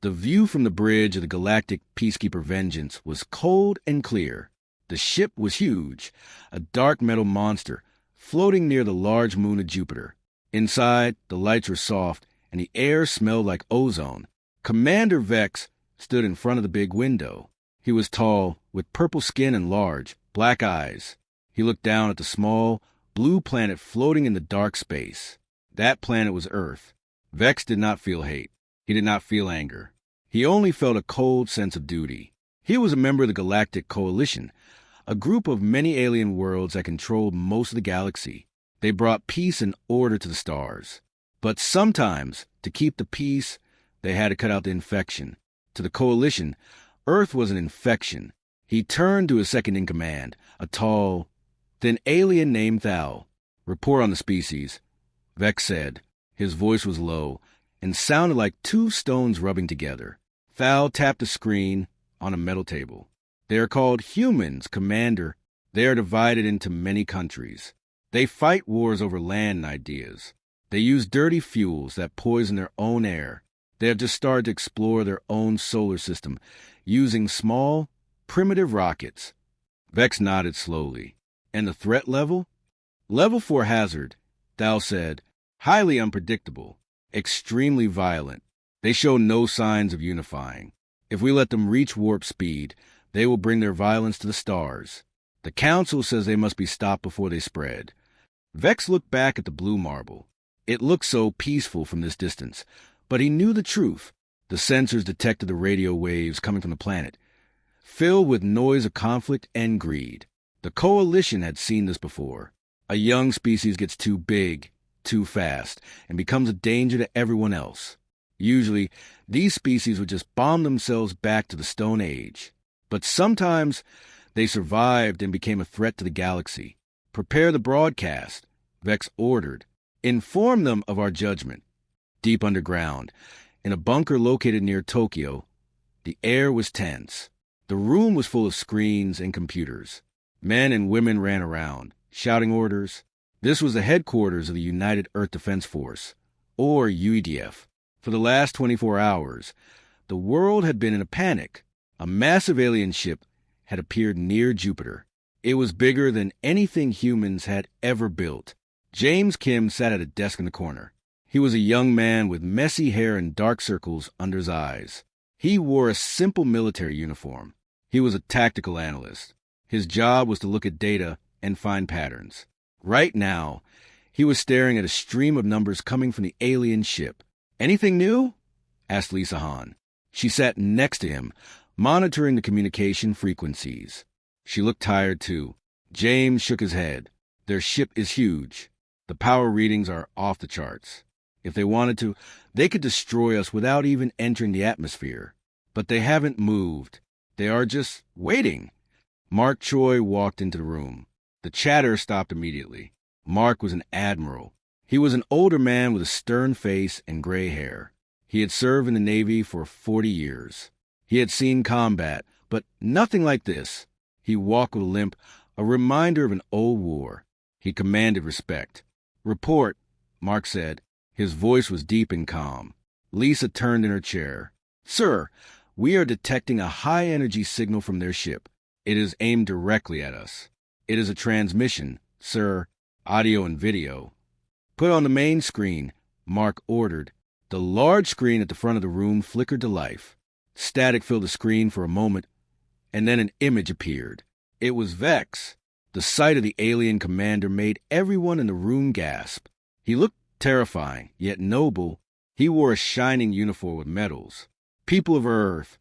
The view from the bridge of the galactic peacekeeper Vengeance was cold and clear. The ship was huge, a dark metal monster, floating near the large moon of Jupiter. Inside, the lights were soft, and the air smelled like ozone. Commander Vex stood in front of the big window. He was tall, with purple skin and large, black eyes. He looked down at the small, blue planet floating in the dark space. That planet was Earth. Vex did not feel hate. He did not feel anger. He only felt a cold sense of duty. He was a member of the Galactic Coalition, a group of many alien worlds that controlled most of the galaxy. They brought peace and order to the stars. But sometimes, to keep the peace, they had to cut out the infection. To the Coalition, Earth was an infection. He turned to his second-in-command, a tall, thin alien named Thal. "Report on the species," Vex said. His voice was low and sounded like two stones rubbing together. Thal tapped the screen on a metal table. "They are called humans, Commander. They are divided into many countries. They fight wars over land and ideas. They use dirty fuels that poison their own air. They have just started to explore their own solar system using small, primitive rockets." Vex nodded slowly. "And the threat level?" "Level 4 hazard," Thal said. "Highly unpredictable. Extremely violent. They show no signs of unifying. If we let them reach warp speed, they will bring their violence to the stars. The Council says they must be stopped before they spread." Vex looked back at the blue marble. It looked so peaceful from this distance, but he knew the truth. The sensors detected the radio waves coming from the planet, filled with noise of conflict and greed. The Coalition had seen this before. A young species gets too big, too fast, and becomes a danger to everyone else. Usually, these species would just bomb themselves back to the Stone Age. But sometimes, they survived and became a threat to the galaxy. "Prepare the broadcast," Vex ordered. "Inform them of our judgment." Deep underground, in a bunker located near Tokyo, the air was tense. The room was full of screens and computers. Men and women ran around, shouting orders. This was the headquarters of the United Earth Defense Force, or UEDF. For the last 24 hours, the world had been in a panic. A massive alien ship had appeared near Jupiter. It was bigger than anything humans had ever built. James Kim sat at a desk in the corner. He was a young man with messy hair and dark circles under his eyes. He wore a simple military uniform. He was a tactical analyst. His job was to look at data and find patterns. Right now, he was staring at a stream of numbers coming from the alien ship. "Anything new?" asked Lisa Hahn. She sat next to him, monitoring the communication frequencies. She looked tired, too. James shook his head. "Their ship is huge. The power readings are off the charts. If they wanted to, they could destroy us without even entering the atmosphere. But they haven't moved. They are just waiting." Mark Choi walked into the room. The chatter stopped immediately. Mark was an admiral. He was an older man with a stern face and gray hair. He had served in the Navy for 40 years. He had seen combat, but nothing like this. He walked with a limp, a reminder of an old war. He commanded respect. "Report," Mark said. His voice was deep and calm. Lisa turned in her chair. "Sir, we are detecting a high-energy signal from their ship. It is aimed directly at us. It is a transmission, sir, audio and video." "Put on the main screen," Mark ordered. The large screen at the front of the room flickered to life. Static filled the screen for a moment, and then an image appeared. It was Vex. The sight of the alien commander made everyone in the room gasp. He looked terrifying, yet noble. He wore a shining uniform with medals. "People of Earth,"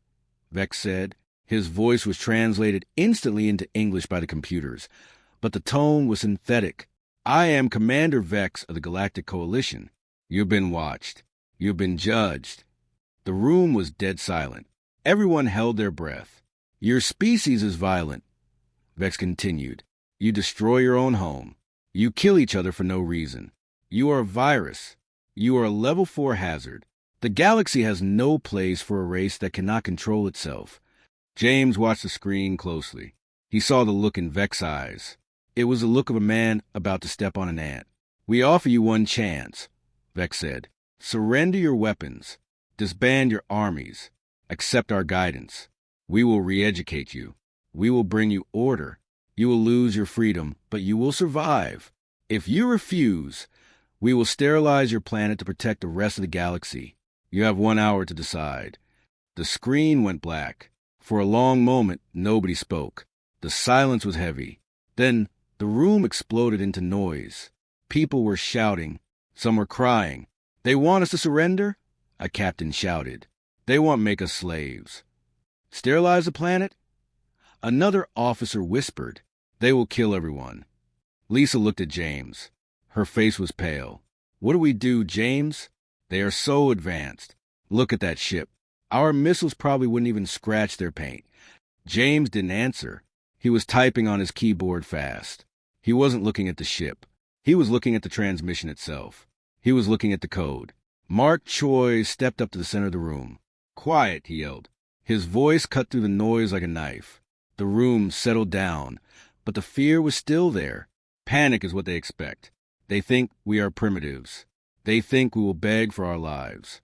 Vex said. His voice was translated instantly into English by the computers, but the tone was synthetic. "I am Commander Vex of the Galactic Coalition. You've been watched. You've been judged." The room was dead silent. Everyone held their breath. "Your species is violent," Vex continued. "You destroy your own home. You kill each other for no reason. You are a virus. You are a level 4 hazard. The galaxy has no place for a race that cannot control itself." James watched the screen closely. He saw the look in Vex's eyes. It was the look of a man about to step on an ant. "We offer you one chance," Vex said. "Surrender your weapons. Disband your armies. Accept our guidance. We will re-educate you. We will bring you order. You will lose your freedom, but you will survive. If you refuse, we will sterilize your planet to protect the rest of the galaxy. You have 1 hour to decide." The screen went black. For a long moment, nobody spoke. The silence was heavy. Then the room exploded into noise. People were shouting. Some were crying. "They want us to surrender?" a captain shouted. "They want to make us slaves." "Sterilize the planet?" Another officer whispered. "They will kill everyone." Lisa looked at James. Her face was pale. "What do we do, James? They are so advanced. Look at that ship. Our missiles probably wouldn't even scratch their paint." James didn't answer. He was typing on his keyboard fast. He wasn't looking at the ship. He was looking at the transmission itself. He was looking at the code. Mark Choi stepped up to the center of the room. "Quiet," he yelled. His voice cut through the noise like a knife. The room settled down, but the fear was still there. Panic is what they expect. They think we are primitives. They think we will beg for our lives.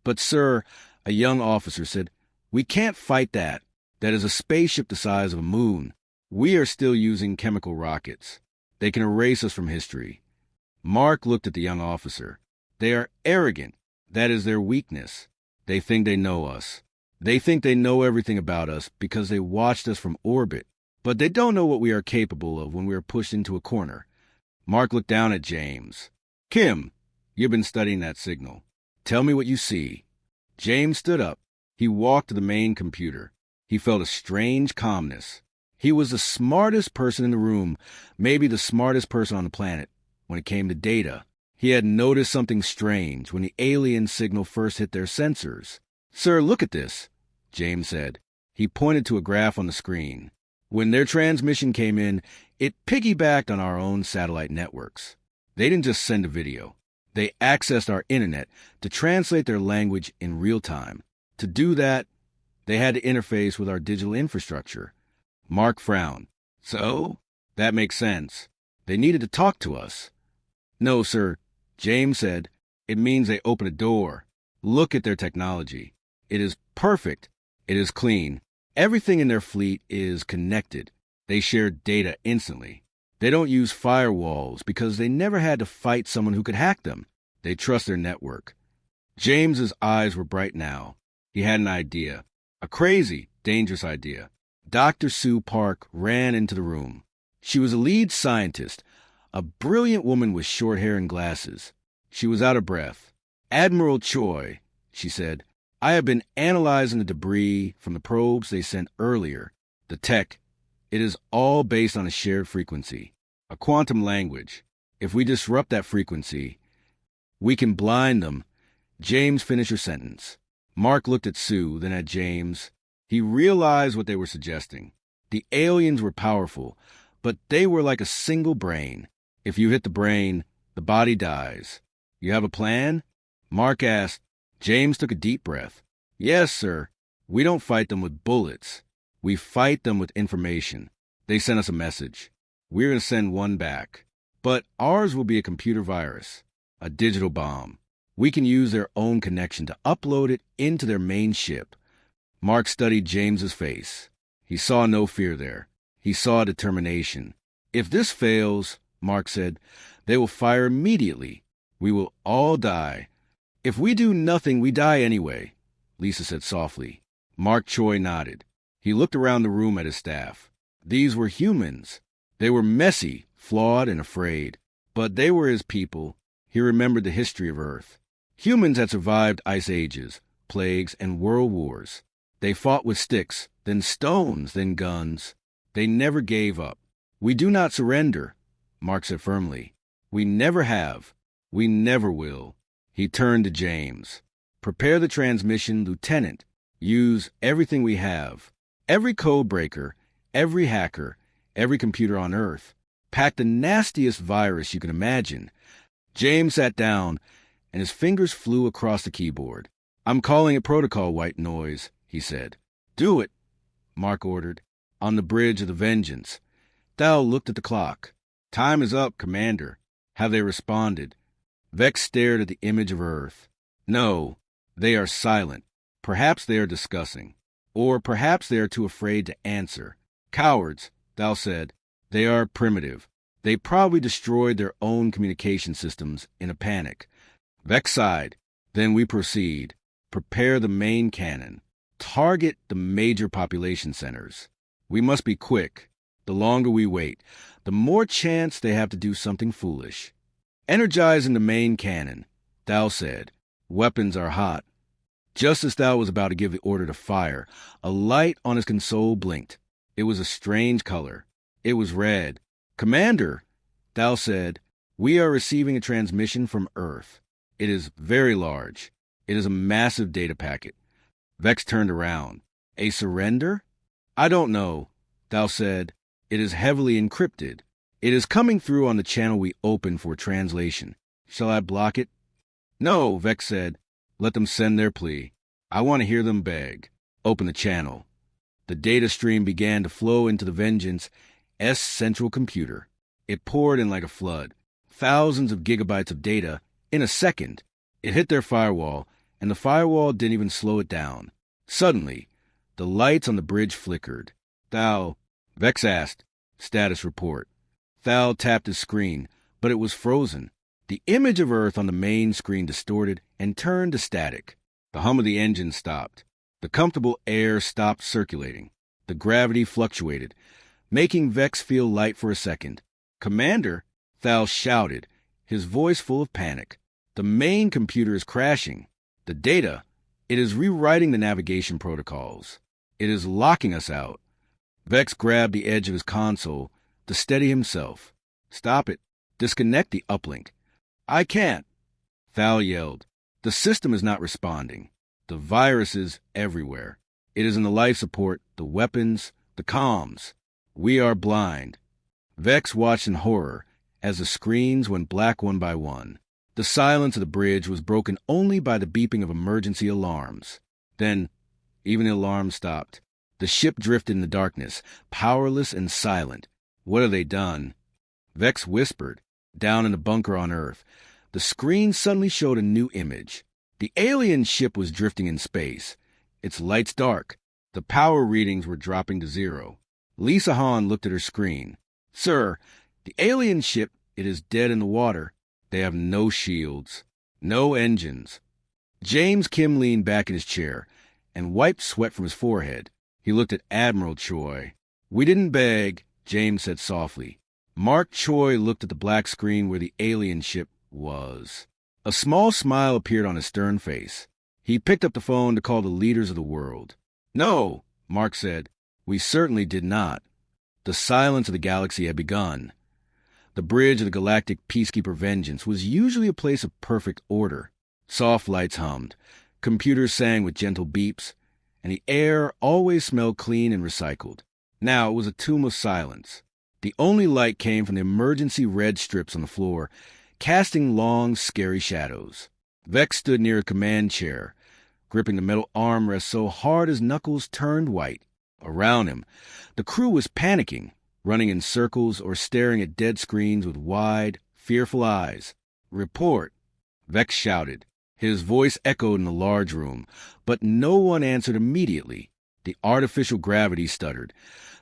"But, sir," a young officer said, "we can't fight that. That is a spaceship the size of a moon. We are still using chemical rockets. They can erase us from history." Mark looked at the young officer. "They are arrogant. That is their weakness. They think they know us. They think they know everything about us because they watched us from orbit. But they don't know what we are capable of when we are pushed into a corner." Mark looked down at James. "Kim, you've been studying that signal. Tell me what you see." James stood up. He walked to the main computer. He felt a strange calmness. He was the smartest person in the room, maybe the smartest person on the planet, when it came to data. He had noticed something strange when the alien signal first hit their sensors. "Sir, look at this," James said. He pointed to a graph on the screen. "When their transmission came in, it piggybacked on our own satellite networks. They didn't just send a video. They accessed our internet to translate their language in real time. To do that, they had to interface with our digital infrastructure." Mark frowned. "So? That makes sense. They needed to talk to us." "No, sir," James said. "It means they opened a door. Look at their technology. It is perfect. It is clean. Everything in their fleet is connected. They share data instantly. They don't use firewalls because they never had to fight someone who could hack them. They trust their network." James's eyes were bright now. He had an idea. A crazy, dangerous idea. Dr. Sue Park ran into the room. She was a lead scientist, a brilliant woman with short hair and glasses. She was out of breath. "Admiral Choi," she said, "I have been analyzing the debris from the probes they sent earlier. The tech, it is all based on a shared frequency, a quantum language. If we disrupt that frequency, we can blind them." James finished her sentence. Mark looked at Sue, then at James. He realized what they were suggesting. The aliens were powerful, but they were like a single brain. If you hit the brain, the body dies. "You have a plan?" Mark asked. James took a deep breath. "Yes, sir. We don't fight them with bullets. We fight them with information. They sent us a message. We're going to send one back. But ours will be a computer virus, a digital bomb. We can use their own connection to upload it into their main ship." Mark studied James's face. He saw no fear there. He saw determination. "If this fails," Mark said, "they will fire immediately. We will all die." "If we do nothing, we die anyway," Lisa said softly. Mark Choi nodded. He looked around the room at his staff. These were humans. They were messy, flawed, and afraid. But they were his people. He remembered the history of Earth. Humans had survived ice ages, plagues, and world wars. They fought with sticks, then stones, then guns. They never gave up. "We do not surrender," Mark said firmly. "We never have. We never will." He turned to James. "Prepare the transmission, Lieutenant. Use everything we have. Every code breaker, every hacker, every computer on Earth. Pack the nastiest virus you can imagine." James sat down, and his fingers flew across the keyboard. "I'm calling it protocol, White Noise," he said. "Do it," Mark ordered. "On the bridge of the Vengeance." Thal looked at the clock. "Time is up, Commander." "Have they responded?" Vex stared at the image of Earth. "No, They are silent. Perhaps they are discussing. Or perhaps they are too afraid to answer. Cowards, Thal said. They are primitive. They probably destroyed their own communication systems in a panic. Vex sighed. Then we proceed. Prepare the main cannon. Target the major population centers. We must be quick. The longer we wait, the more chance they have to do something foolish. Energizing the main cannon, Thal said. Weapons are hot. Just as Thal was about to give the order to fire, a light on his console blinked. It was a strange color. It was red. Commander, Thal said, we are receiving a transmission from Earth. It is very large. It is a massive data packet. Vex turned around. A surrender? I don't know, Thal said. It is heavily encrypted. It is coming through on the channel we opened for translation. Shall I block it? No, Vex said. Let them send their plea. I want to hear them beg. Open the channel. The data stream began to flow into the Vengeance S central computer. It poured in like a flood. Thousands of gigabytes of data in a second. It hit their firewall, and the firewall didn't even slow it down. Suddenly, the lights on the bridge flickered. Thal, Vex asked. Status report. Thal tapped his screen, but it was frozen. The image of Earth on the main screen distorted and turned to static. The hum of the engine stopped. The comfortable air stopped circulating. The gravity fluctuated, making Vex feel light for a second. Commander, Thal shouted, his voice full of panic. The main computer is crashing. The data, it is rewriting the navigation protocols. It is locking us out. Vex grabbed the edge of his console to steady himself. Stop it. Disconnect the uplink. I can't. Thal yelled. The system is not responding. The virus is everywhere. It is in the life support, the weapons, the comms. We are blind. Vex watched in horror as the screens went black one by one. The silence of the bridge was broken only by the beeping of emergency alarms. Then, even the alarm stopped. The ship drifted in the darkness, powerless and silent. What have they done? Vex whispered. Down in the bunker on Earth, the screen suddenly showed a new image. The alien ship was drifting in space. Its lights dark. The power readings were dropping to zero. Lisa Hahn looked at her screen. Sir, the alien ship, it is dead in the water. They have no shields, no engines. James Kim leaned back in his chair and wiped sweat from his forehead. He looked at Admiral Choi. We didn't beg, James said softly. Mark Choi looked at the black screen where the alien ship was. A small smile appeared on his stern face. He picked up the phone to call the leaders of the world. No, Mark said. We certainly did not. The silence of the galaxy had begun. The bridge of the galactic peacekeeper Vengeance was usually a place of perfect order. Soft lights hummed, computers sang with gentle beeps, and the air always smelled clean and recycled. Now it was a tomb of silence. The only light came from the emergency red strips on the floor, casting long, scary shadows. Vex stood near a command chair, gripping the metal armrest so hard his knuckles turned white. Around him, the crew was panicking, running in circles or staring at dead screens with wide, fearful eyes. Report, Vex shouted. His voice echoed in the large room, but no one answered immediately. The artificial gravity stuttered,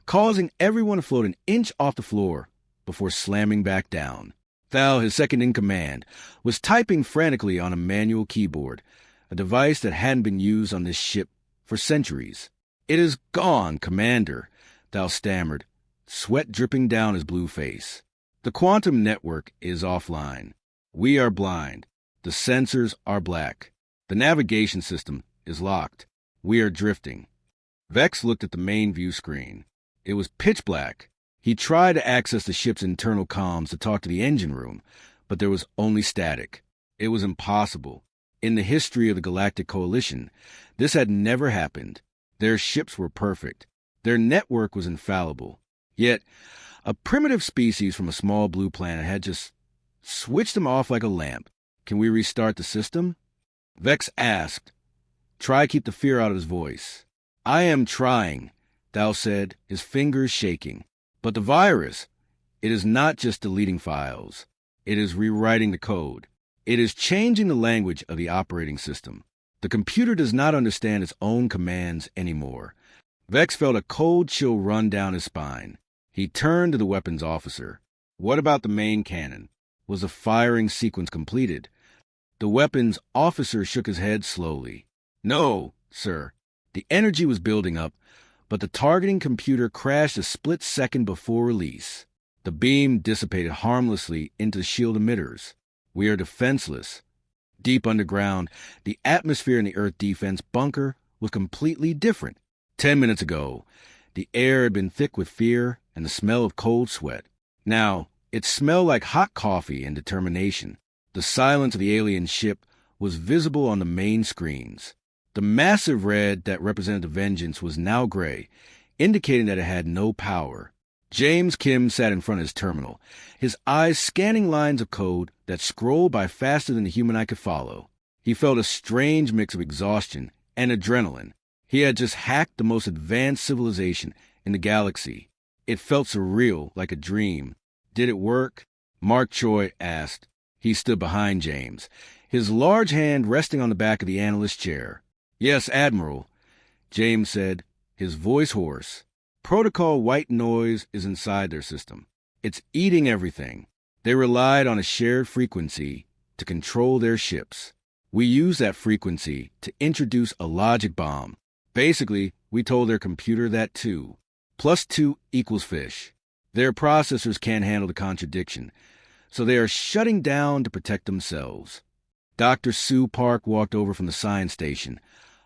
causing everyone to float an inch off the floor before slamming back down. Thal, his second-in-command, was typing frantically on a manual keyboard, a device that hadn't been used on this ship for centuries. It is gone, Commander, Thal stammered, sweat dripping down his blue face. The quantum network is offline. We are blind. The sensors are black. The navigation system is locked. We are drifting. Vex looked at the main view screen. It was pitch black. He tried to access the ship's internal comms to talk to the engine room, but there was only static. It was impossible. In the history of the Galactic Coalition, this had never happened. Their ships were perfect. Their network was infallible. Yet, a primitive species from a small blue planet had just switched them off like a lamp. Can we restart the system? Vex asked. Try to keep the fear out of his voice. I am trying, Thal said, his fingers shaking. But the virus, it is not just deleting files. It is rewriting the code. It is changing the language of the operating system. The computer does not understand its own commands anymore. Vex felt a cold chill run down his spine. He turned to the weapons officer. What about the main cannon? Was the firing sequence completed? The weapons officer shook his head slowly. No, sir. The energy was building up, but the targeting computer crashed a split second before release. The beam dissipated harmlessly into the shield emitters. We are defenseless. Deep underground, the atmosphere in the Earth defense bunker was completely different. 10 minutes ago, the air had been thick with fear and the smell of cold sweat. Now, it smelled like hot coffee and determination. The silence of the alien ship was visible on the main screens. The massive red that represented the Vengeance was now gray, indicating that it had no power. James Kim sat in front of his terminal, his eyes scanning lines of code that scrolled by faster than the human eye could follow. He felt a strange mix of exhaustion and adrenaline. He had just hacked the most advanced civilization in the galaxy. It felt surreal, like a dream. Did it work? Mark Choi asked. He stood behind James, his large hand resting on the back of the analyst's chair. Yes, Admiral, James said, his voice hoarse. Protocol white noise is inside their system. It's eating everything. They relied on a shared frequency to control their ships. We used that frequency to introduce a logic bomb. Basically, we told their computer that 2 + 2 = fish. Their processors can't handle the contradiction, so they are shutting down to protect themselves. Dr. Sue Park walked over from the science station,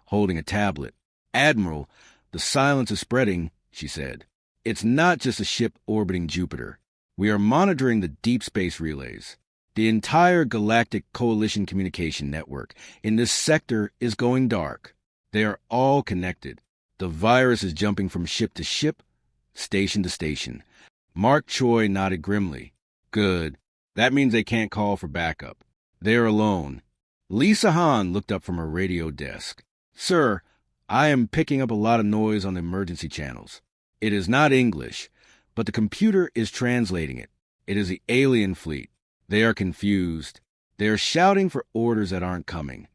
holding a tablet. Admiral, the silence is spreading, she said. It's not just a ship orbiting Jupiter. We are monitoring the deep space relays. The entire galactic coalition communication network in this sector is going dark. They are all connected. The virus is jumping from ship to ship, station to station. Mark Choi nodded grimly. Good. That means they can't call for backup. They are alone. Lisa Hahn looked up from her radio desk. Sir, I am picking up a lot of noise on the emergency channels. It is not English, but the computer is translating it. It is the alien fleet. They are confused. They are shouting for orders that aren't coming.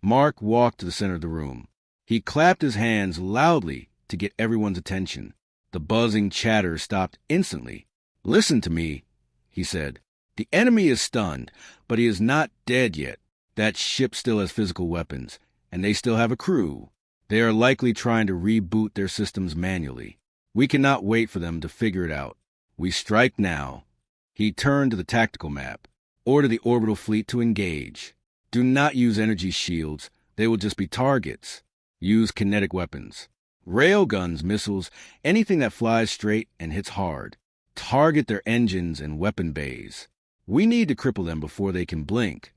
Mark walked to the center of the room. He clapped his hands loudly to get everyone's attention. The buzzing chatter stopped instantly. Listen to me, he said. The enemy is stunned, but he is not dead yet. That ship still has physical weapons, and they still have a crew. They are likely trying to reboot their systems manually. We cannot wait for them to figure it out. We strike now. He turned to the tactical map. Order the orbital fleet to engage. Do not use energy shields. They will just be targets. Use kinetic weapons. Railguns, missiles, anything that flies straight and hits hard. Target their engines and weapon bays. We need to cripple them before they can blink.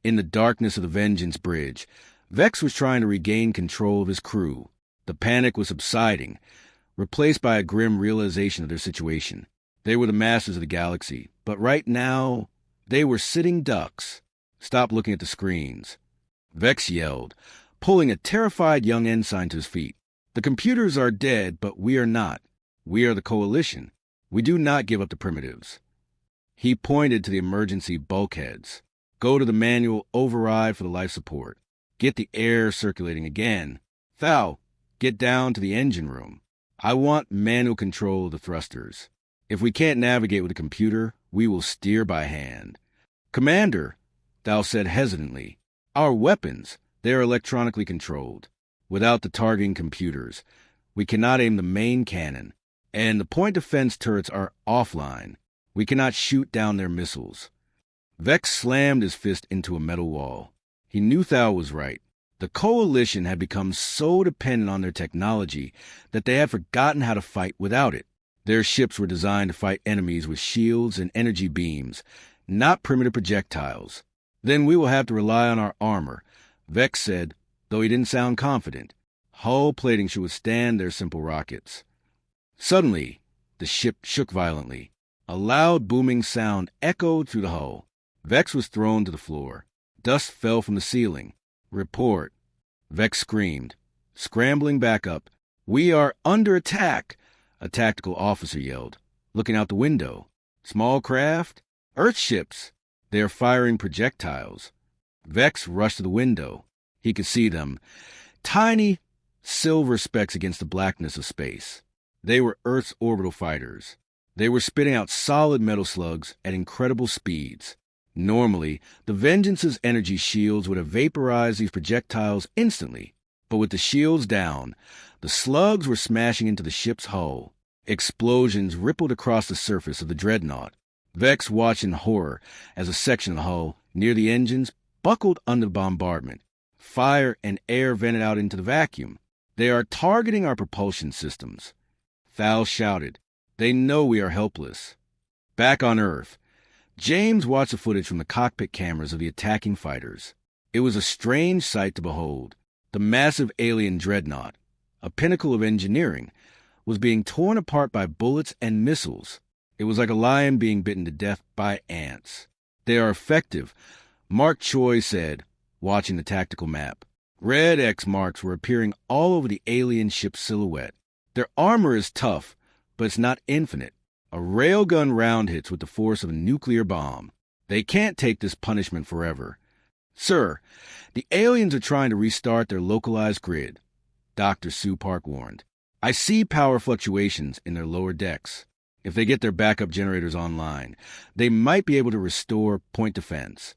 In the darkness of the Vengeance Bridge, Vex was trying to regain control of his crew. The panic was subsiding, replaced by a grim realization of their situation. They were the masters of the galaxy, but right now, they were sitting ducks. Stop looking at the screens. Vex yelled, pulling a terrified young ensign to his feet. The computers are dead, but we are not. We are the coalition. We do not give up the primitives. He pointed to the emergency bulkheads. Go to the manual override for the life support. Get the air circulating again. Thou, get down to the engine room. I want manual control of the thrusters. If we can't navigate with the computer, we will steer by hand. Commander, Thou said hesitantly, our weapons, they are electronically controlled. Without the targeting computers, we cannot aim the main cannon, and the point defense turrets are offline. We cannot shoot down their missiles. Vex slammed his fist into a metal wall. He knew Thal was right. The Coalition had become so dependent on their technology that they had forgotten how to fight without it. Their ships were designed to fight enemies with shields and energy beams, not primitive projectiles. Then we will have to rely on our armor, Vex said, though he didn't sound confident. Hull plating should withstand their simple rockets. Suddenly, the ship shook violently. A loud booming sound echoed through the hull. Vex was thrown to the floor. Dust fell from the ceiling. Report. Vex screamed. Scrambling back up. We are under attack, a tactical officer yelled, looking out the window. Small craft? Earth ships. They are firing projectiles. Vex rushed to the window. He could see them, tiny silver specks against the blackness of space. They were Earth's orbital fighters. They were spitting out solid metal slugs at incredible speeds. Normally, the Vengeance's energy shields would have vaporized these projectiles instantly, but with the shields down, the slugs were smashing into the ship's hull. Explosions rippled across the surface of the dreadnought. Vex watched in horror as a section of the hull, near the engines, buckled under the bombardment. Fire and air vented out into the vacuum. "They are targeting our propulsion systems." Thal shouted. "They know we are helpless." Back on Earth, James watched the footage from the cockpit cameras of the attacking fighters. It was a strange sight to behold. The massive alien dreadnought, a pinnacle of engineering, was being torn apart by bullets and missiles. It was like a lion being bitten to death by ants. "They are effective," Mark Choi said, watching the tactical map. Red X marks were appearing all over the alien ship's silhouette. "Their armor is tough, but it's not infinite. A railgun round hits with the force of a nuclear bomb. They can't take this punishment forever." "Sir, the aliens are trying to restart their localized grid," Dr. Sue Park warned. "I see power fluctuations in their lower decks. If they get their backup generators online, they might be able to restore point defense."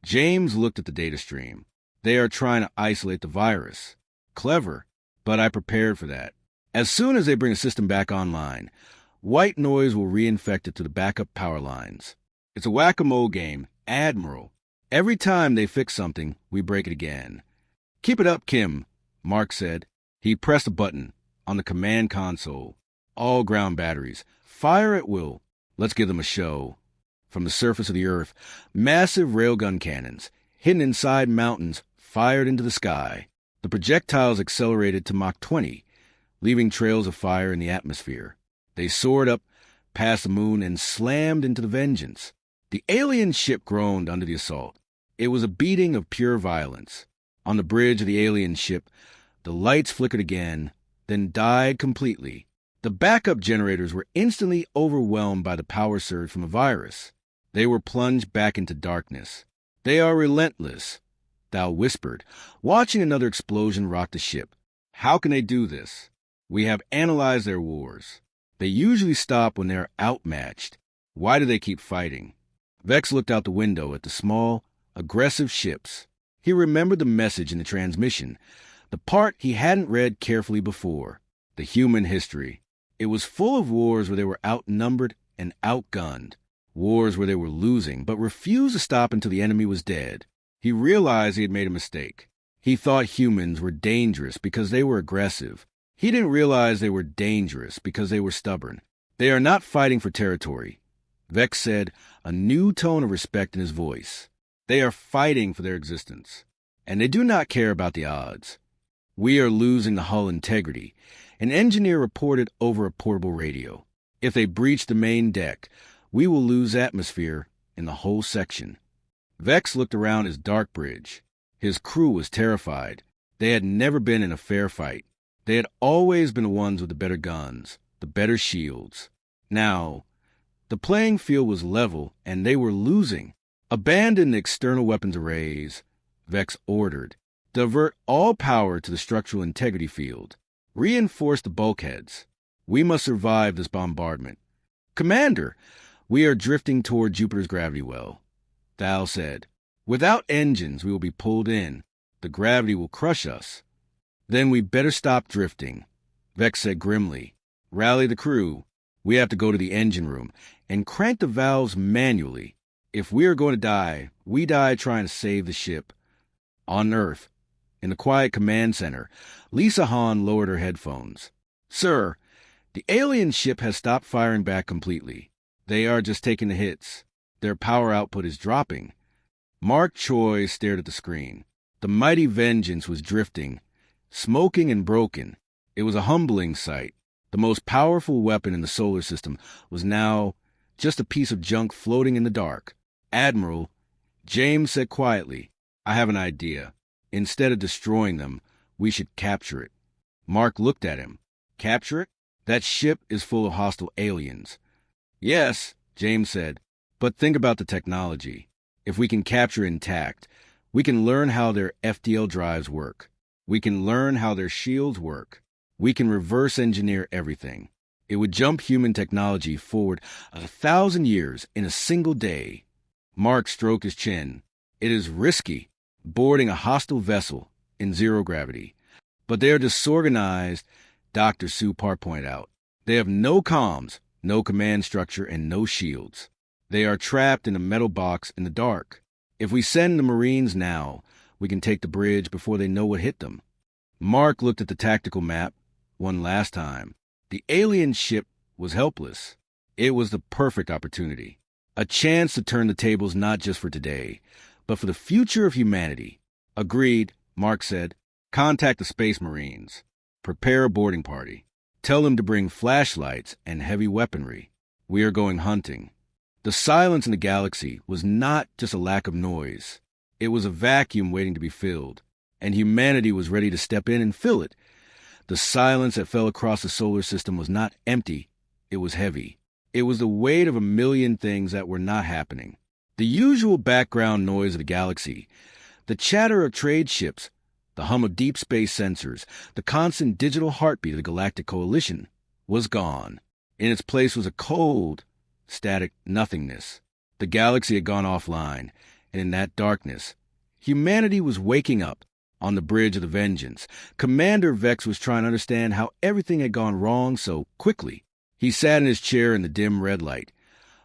James looked at the data stream. "They are trying to isolate the virus. Clever, but I prepared for that. As soon as they bring a system back online, white noise will reinfect it to the backup power lines. It's a whack-a-mole game, Admiral. Every time they fix something, we break it again." "Keep it up, Kim," Mark said. He pressed a button on the command console. "All ground batteries. Fire at will. Let's give them a show." From the surface of the Earth, massive railgun cannons, hidden inside mountains, fired into the sky. The projectiles accelerated to Mach 20, leaving trails of fire in the atmosphere. They soared up past the moon and slammed into the Vengeance. The alien ship groaned under the assault. It was a beating of pure violence. On the bridge of the alien ship, the lights flickered again, then died completely. The backup generators were instantly overwhelmed by the power surge from the virus. They were plunged back into darkness. "They are relentless," Thal whispered, watching another explosion rock the ship. "How can they do this? We have analyzed their wars. They usually stop when they are outmatched. Why do they keep fighting?" Vex looked out the window at the small, aggressive ships. He remembered the message in the transmission, the part he hadn't read carefully before, the human history. It was full of wars where they were outnumbered and outgunned, wars where they were losing but refused to stop until the enemy was dead. He realized he had made a mistake. He thought humans were dangerous because they were aggressive. He didn't realize they were dangerous because they were stubborn. "They are not fighting for territory," Vex said, a new tone of respect in his voice. "They are fighting for their existence, and they do not care about the odds. We are losing the hull integrity," an engineer reported over a portable radio. "If they breach the main deck, we will lose atmosphere in the whole section." Vex looked around his dark bridge. His crew was terrified. They had never been in a fair fight. They had always been the ones with the better guns, the better shields. Now, the playing field was level, and they were losing. "Abandon the external weapons arrays," Vex ordered. "Divert all power to the structural integrity field. Reinforce the bulkheads. We must survive this bombardment." "Commander, we are drifting toward Jupiter's gravity well," Thal said. "Without engines, we will be pulled in. The gravity will crush us." "Then we better stop drifting," Vex said grimly. "Rally the crew. We have to go to the engine room and crank the valves manually. If we are going to die, we die trying to save the ship." On Earth, in the quiet command center, Lisa Hahn lowered her headphones. "Sir, the alien ship has stopped firing back completely. They are just taking the hits. Their power output is dropping." Mark Choi stared at the screen. The mighty Vengeance was drifting, smoking and broken. It was a humbling sight. The most powerful weapon in the solar system was now just a piece of junk floating in the dark. "Admiral," James said quietly, "I have an idea. Instead of destroying them, we should capture it." Mark looked at him. "Capture it? That ship is full of hostile aliens." "Yes," James said, "but think about the technology. If we can capture it intact, We can learn how their FTL drives work. We can learn how their shields work. We can reverse engineer everything. It would jump human technology forward 1,000 years in a single day. Mark stroked his chin. It is risky, boarding a hostile vessel in zero gravity. But they are disorganized, Dr. Sue Park pointed out. They have no comms, no command structure, and no shields. They are trapped in a metal box in the dark. If we send the Marines now, we can take the bridge before they know what hit them. Mark looked at the tactical map one last time. The alien ship was helpless. It was the perfect opportunity. A chance to turn the tables not just for today, but for the future of humanity. Agreed, Mark said. Contact the Space Marines. Prepare a boarding party. Tell them to bring flashlights and heavy weaponry. We are going hunting. The silence in the galaxy was not just a lack of noise. It was a vacuum waiting to be filled, and humanity was ready to step in and fill it. The silence that fell across the solar system was not empty. It was heavy. It was the weight of a million things that were not happening. The usual background noise of the galaxy, the chatter of trade ships, the hum of deep space sensors, the constant digital heartbeat of the Galactic Coalition, was gone. In its place was a cold, static nothingness. The galaxy had gone offline, and in that darkness, humanity was waking up. On the bridge of the Vengeance, Commander Vex was trying to understand how everything had gone wrong so quickly. He sat in his chair in the dim red light,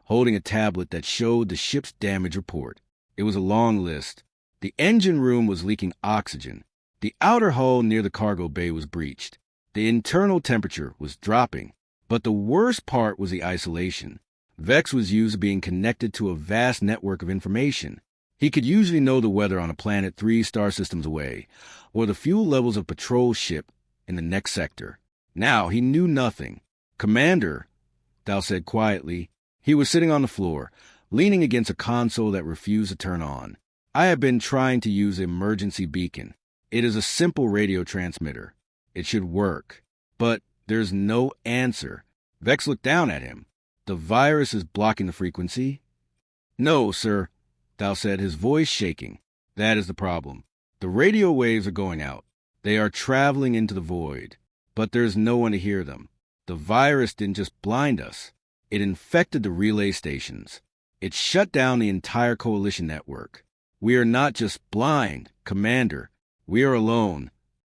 holding a tablet that showed the ship's damage report. It was a long list. The engine room was leaking oxygen. The outer hull near the cargo bay was breached. The internal temperature was dropping. But the worst part was the isolation. Vex was used to being connected to a vast network of information. He could usually know the weather on a planet 3 star systems away, or the fuel levels of a patrol ship in the next sector. Now he knew nothing. Commander, Thal said quietly. He was sitting on the floor, leaning against a console that refused to turn on. I have been trying to use the emergency beacon. It is a simple radio transmitter. It should work. But there's no answer. Vex looked down at him. The virus is blocking the frequency? No, sir, Thal said, his voice shaking. That is the problem. The radio waves are going out. They are traveling into the void. But there's no one to hear them. The virus didn't just blind us. It infected the relay stations. It shut down the entire coalition network. We are not just blind, Commander. We are alone.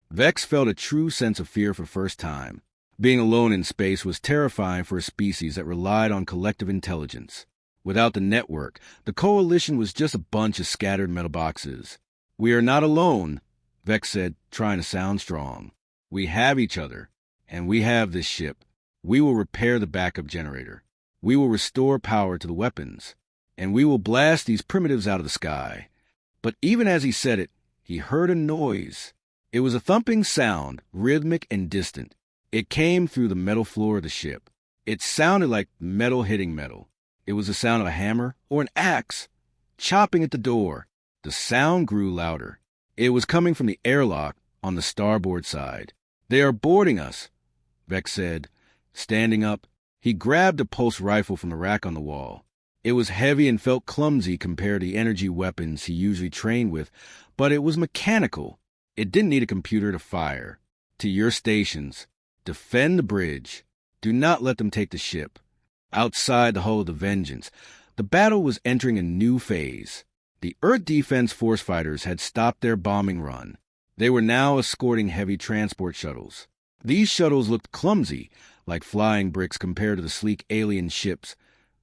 Vex felt a true sense of fear for the first time. Being alone in space was terrifying for a species that relied on collective intelligence. Without the network, the coalition was just a bunch of scattered metal boxes. We are not alone, Vex said, trying to sound strong. We have each other, and we have this ship. We will repair the backup generator. We will restore power to the weapons, and we will blast these primitives out of the sky. But even as he said it, he heard a noise. It was a thumping sound, rhythmic and distant. It came through the metal floor of the ship. It sounded like metal hitting metal. It was the sound of a hammer or an axe chopping at the door. The sound grew louder. It was coming from the airlock on the starboard side. They are boarding us, Vex said. Standing up, he grabbed a pulse rifle from the rack on the wall. It was heavy and felt clumsy compared to the energy weapons he usually trained with, but it was mechanical. It didn't need a computer to fire. To your stations. Defend the bridge. Do not let them take the ship. Outside the hull of the Vengeance, the battle was entering a new phase. The Earth Defense Force fighters had stopped their bombing run. They were now escorting heavy transport shuttles. These shuttles looked clumsy, like flying bricks compared to the sleek alien ships,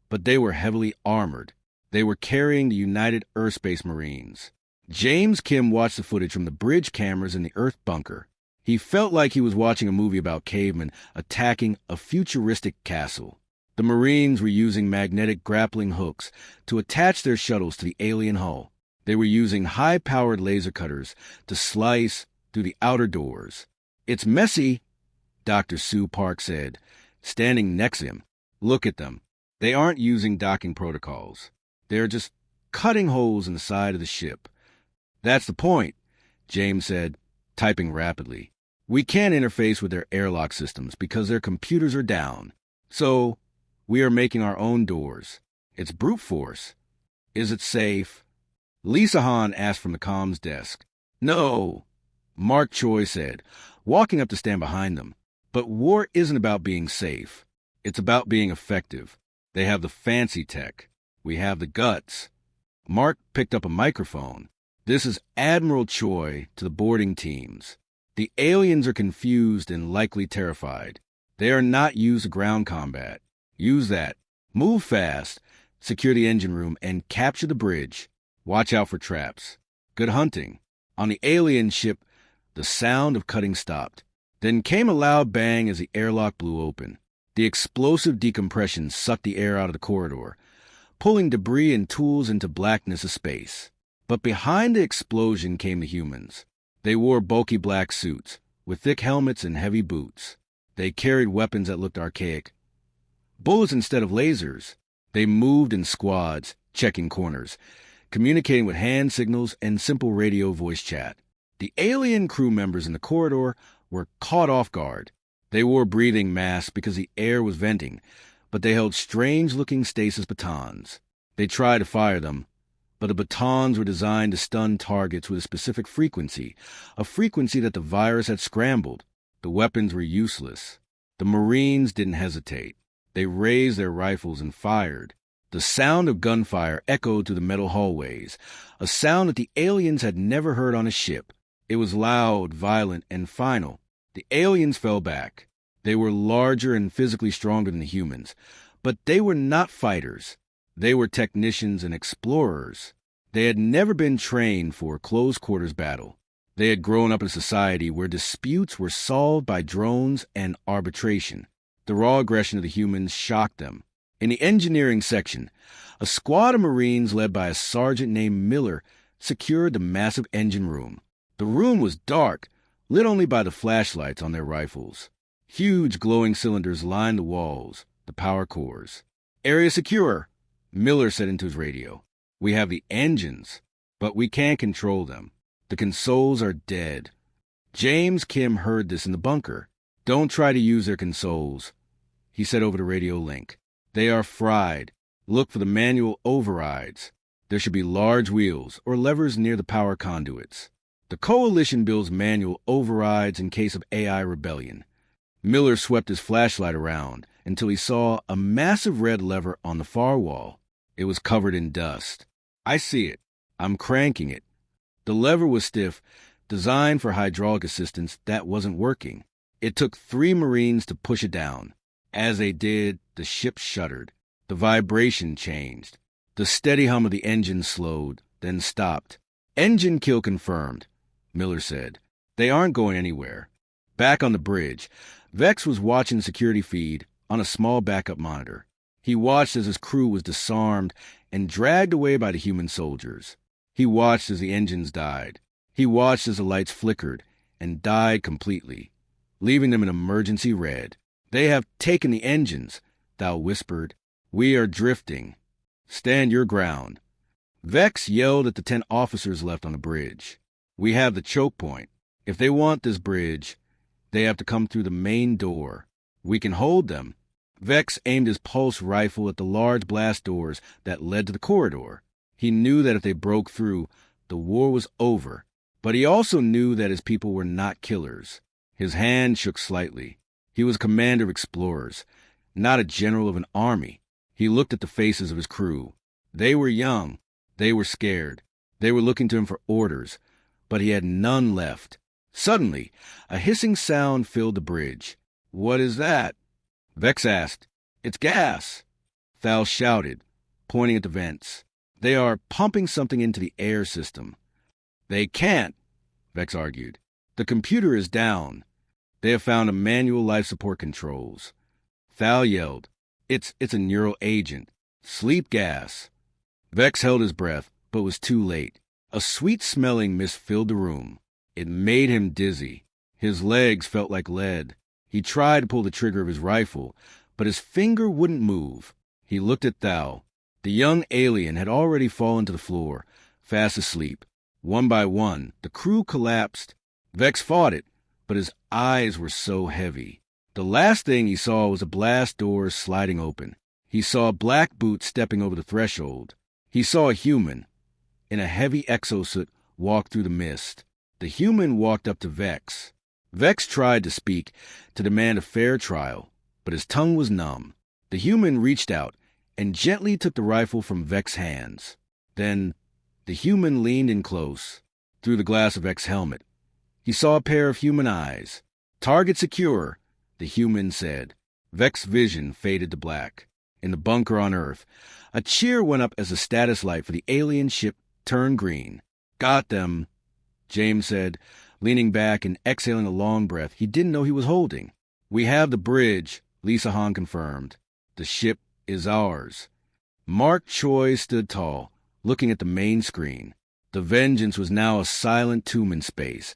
but they were heavily armored. They were carrying the United Earthspace Marines. James Kim watched the footage from the bridge cameras in the Earth bunker. He felt like he was watching a movie about cavemen attacking a futuristic castle. The Marines were using magnetic grappling hooks to attach their shuttles to the alien hull. They were using high-powered laser cutters to slice through the outer doors. It's messy, Dr. Sue Park said, standing next to him. Look at them. They aren't using docking protocols. They're just cutting holes in the side of the ship. That's the point, James said, typing rapidly. We can't interface with their airlock systems because their computers are down. So we are making our own doors. It's brute force. Is it safe? Lisa Hahn asked from the comms desk. No, Mark Choi said, walking up to stand behind them. But war isn't about being safe. It's about being effective. They have the fancy tech. We have the guts. Mark picked up a microphone. This is Admiral Choi to the boarding teams. The aliens are confused and likely terrified. They are not used to ground combat. Use that. Move fast, secure the engine room, and capture the bridge. Watch out for traps. Good hunting. On the alien ship, the sound of cutting stopped. Then came a loud bang as the airlock blew open. The explosive decompression sucked the air out of the corridor, pulling debris and tools into blackness of space. But behind the explosion came the humans. They wore bulky black suits, with thick helmets and heavy boots. They carried weapons that looked archaic. Bullets instead of lasers. They moved in squads, checking corners, communicating with hand signals and simple radio voice chat. The alien crew members in the corridor were caught off guard. They wore breathing masks because the air was venting, but they held strange-looking stasis batons. They tried to fire them, but the batons were designed to stun targets with a specific frequency, a frequency that the virus had scrambled. The weapons were useless. The Marines didn't hesitate. They raised their rifles and fired. The sound of gunfire echoed through the metal hallways, a sound that the aliens had never heard on a ship. It was loud, violent, and final. The aliens fell back. They were larger and physically stronger than the humans, but they were not fighters. They were technicians and explorers. They had never been trained for close-quarters battle. They had grown up in a society where disputes were solved by drones and arbitration. The raw aggression of the humans shocked them. In the engineering section, a squad of Marines led by a sergeant named Miller secured the massive engine room. The room was dark, lit only by the flashlights on their rifles. Huge glowing cylinders lined the walls, the power cores. "Area secure," Miller said into his radio. "We have the engines, but we can't control them. The consoles are dead." James Kim heard this in the bunker. "Don't try to use their consoles," he said over the radio link. "They are fried. Look for the manual overrides. There should be large wheels or levers near the power conduits. The Coalition builds manual overrides in case of AI rebellion." Miller swept his flashlight around until he saw a massive red lever on the far wall. It was covered in dust. "I see it. I'm cranking it." The lever was stiff, designed for hydraulic assistance that wasn't working. It took 3 Marines to push it down. As they did, the ship shuddered. The vibration changed. The steady hum of the engine slowed, then stopped. "Engine kill confirmed," Miller said. "They aren't going anywhere." Back on the bridge, Vex was watching the security feed on a small backup monitor. He watched as his crew was disarmed and dragged away by the human soldiers. He watched as the engines died. He watched as the lights flickered and died completely, leaving them in emergency red. "They have taken the engines," Thal whispered. "We are drifting. Stand your ground." Vex yelled at the 10 officers left on the bridge. "We have the choke point. If they want this bridge, they have to come through the main door. We can hold them." Vex aimed his pulse rifle at the large blast doors that led to the corridor. He knew that if they broke through, the war was over. But he also knew that his people were not killers. His hand shook slightly. He was commander of explorers, not a general of an army. He looked at the faces of his crew. They were young. They were scared. They were looking to him for orders, but he had none left. Suddenly, a hissing sound filled the bridge. "What is that?" Vex asked. "It's gas," Thal shouted, pointing at the vents. "They are pumping something into the air system." "They can't," Vex argued. "The computer is down. They have found a manual life support controls." Thal yelled. It's a neural agent. Sleep gas." Vex held his breath, but was too late. A sweet-smelling mist filled the room. It made him dizzy. His legs felt like lead. He tried to pull the trigger of his rifle, but his finger wouldn't move. He looked at Thal. The young alien had already fallen to the floor, fast asleep. One by one, the crew collapsed. Vex fought it, but his eyes were so heavy. The last thing he saw was a blast door sliding open. He saw Black Boots stepping over the threshold. He saw a human. in a heavy exosuit walked through the mist. The human walked up to Vex. Vex tried to speak, to demand a fair trial, but his tongue was numb. The human reached out and gently took the rifle from Vex's hands. Then the human leaned in close. Through the glass of Vex's helmet, he saw a pair of human eyes. "Target secure," the human said. Vex's vision faded to black. In the bunker on Earth, a cheer went up as the status light for the alien ship turned green. "Got them," James said, leaning back and exhaling a long breath he didn't know he was holding. "We have the bridge," Lisa Han confirmed. "The ship is ours." Mark Choi stood tall, looking at the main screen. The Vengeance was now a silent tomb in space,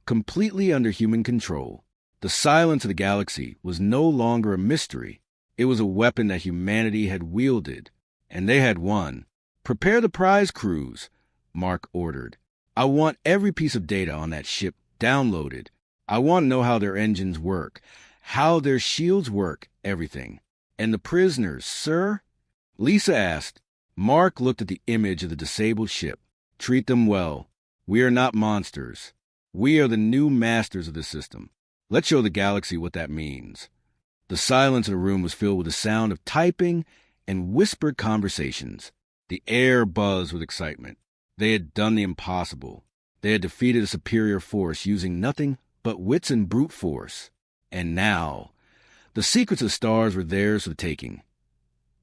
completely under human control. The silence of the galaxy was no longer a mystery. It was a weapon that humanity had wielded, and they had won. "Prepare the prize crews," Mark ordered. "I want every piece of data on that ship downloaded. I want to know how their engines work, how their shields work, everything." "And the prisoners, sir?" Lisa asked. Mark looked at the image of the disabled ship. "Treat them well. We are not monsters. We are the new masters of the system. Let's show the galaxy what that means." The silence in the room was filled with the sound of typing and whispered conversations. The air buzzed with excitement. They had done the impossible. They had defeated a superior force using nothing but wits and brute force. And now, the secrets of stars were theirs for the taking.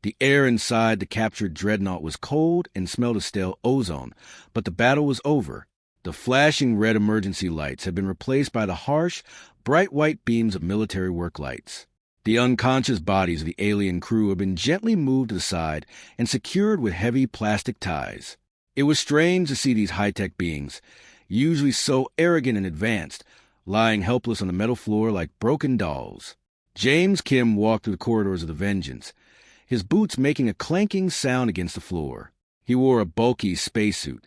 The air inside the captured dreadnought was cold and smelled of stale ozone, but the battle was over. The flashing red emergency lights had been replaced by the harsh, bright white beams of military work lights. The unconscious bodies of the alien crew had been gently moved to the side and secured with heavy plastic ties. It was strange to see these high-tech beings, usually so arrogant and advanced, lying helpless on the metal floor like broken dolls. James Kim walked through the corridors of the Vengeance, his boots making a clanking sound against the floor. He wore a bulky spacesuit,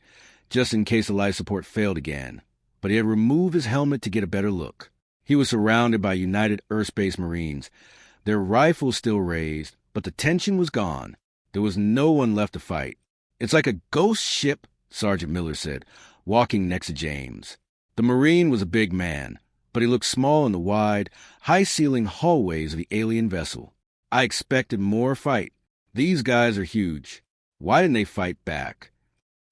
just in case the life support failed again, but he had removed his helmet to get a better look. He was surrounded by United Earthspace Marines, their rifles still raised, but the tension was gone. There was no one left to fight. "It's like a ghost ship," Sergeant Miller said, walking next to James. The Marine was a big man, but he looked small in the wide, high-ceiling hallways of the alien vessel. "I expected more fight. These guys are huge. Why didn't they fight back?"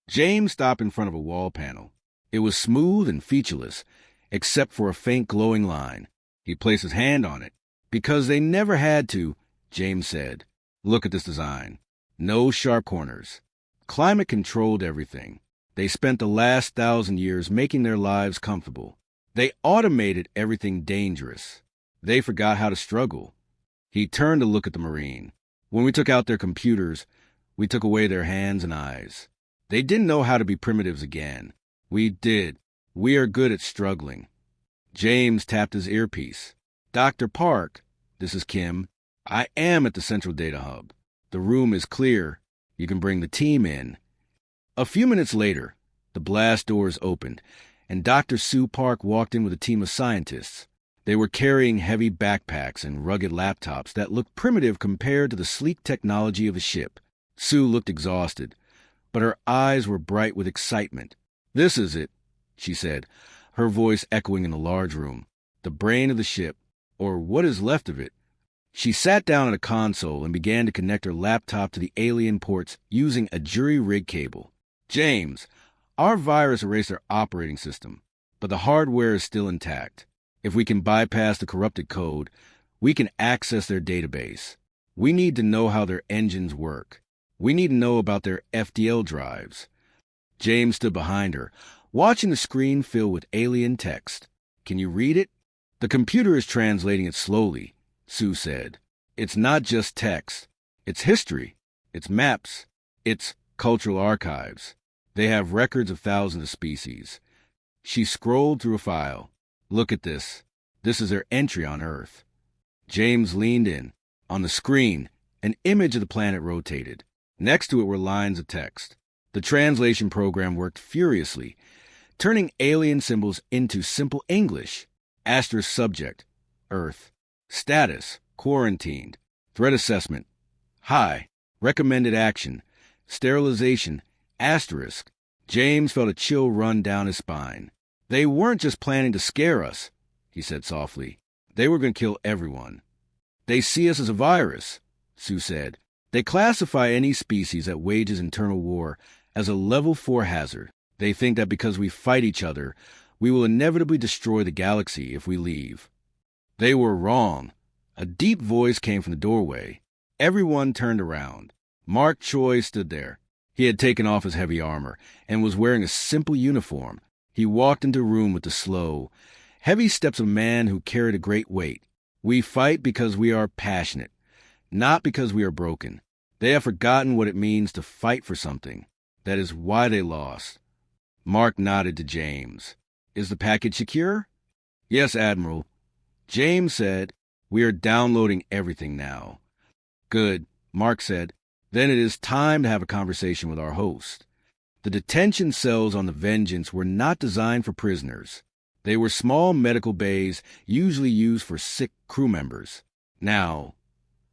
James stopped in front of a wall panel. It was smooth and featureless, except for a faint glowing line. He placed his hand on it. "Because they never had to," James said. "Look at this design. No sharp corners. Climate controlled everything. They spent the last 1,000 years making their lives comfortable. They automated everything dangerous. They forgot how to struggle." He turned to look at the Marine. "When we took out their computers, we took away their hands and eyes. They didn't know how to be primitives again. We did. We are good at struggling." James tapped his earpiece. "Dr. Park, this is Kim. I am at the Central Data Hub. The room is clear. You can bring the team in." A few minutes later, the blast doors opened, and Dr. Sue Park walked in with a team of scientists. They were carrying heavy backpacks and rugged laptops that looked primitive compared to the sleek technology of a ship. Sue looked exhausted, but her eyes were bright with excitement. "This is it," she said, her voice echoing in the large room. "The brain of the ship, or what is left of it." She sat down at a console and began to connect her laptop to the alien ports using a jury-rig cable. "James, our virus erased their operating system, but the hardware is still intact. If we can bypass the corrupted code, we can access their database. We need to know how their engines work. We need to know about their FDL drives." James stood behind her, watching the screen fill with alien text. "Can you read it?" "The computer is translating it slowly," Sue said. "It's not just text. It's history. It's maps. It's cultural archives. They have records of thousands of species." She scrolled through a file. "Look at this. This is their entry on Earth." James leaned in. On the screen, an image of the planet rotated. Next to it were lines of text. The translation program worked furiously, turning alien symbols into simple English. Asterisk subject, Earth. Status, quarantined. Threat assessment, high. Recommended action, sterilization, asterisk. James felt a chill run down his spine. They weren't just planning to scare us, he said softly. They were going to kill everyone. They see us as a virus, Sue said. They classify any species that wages internal war as a level 4 hazard. They think that because we fight each other, we will inevitably destroy the galaxy if we leave. They were wrong. A deep voice came from the doorway. Everyone turned around. Mark Choi stood there. He had taken off his heavy armor and was wearing a simple uniform. He walked into the room with the slow, heavy steps of a man who carried a great weight. We fight because we are passionate, not because we are broken. They have forgotten what it means to fight for something. That is why they lost. Mark nodded to James. Is the package secure? Yes, Admiral. James said, we are downloading everything now. Good, Mark said. Then it is time to have a conversation with our host. The detention cells on the Vengeance were not designed for prisoners. They were small medical bays usually used for sick crew members. Now,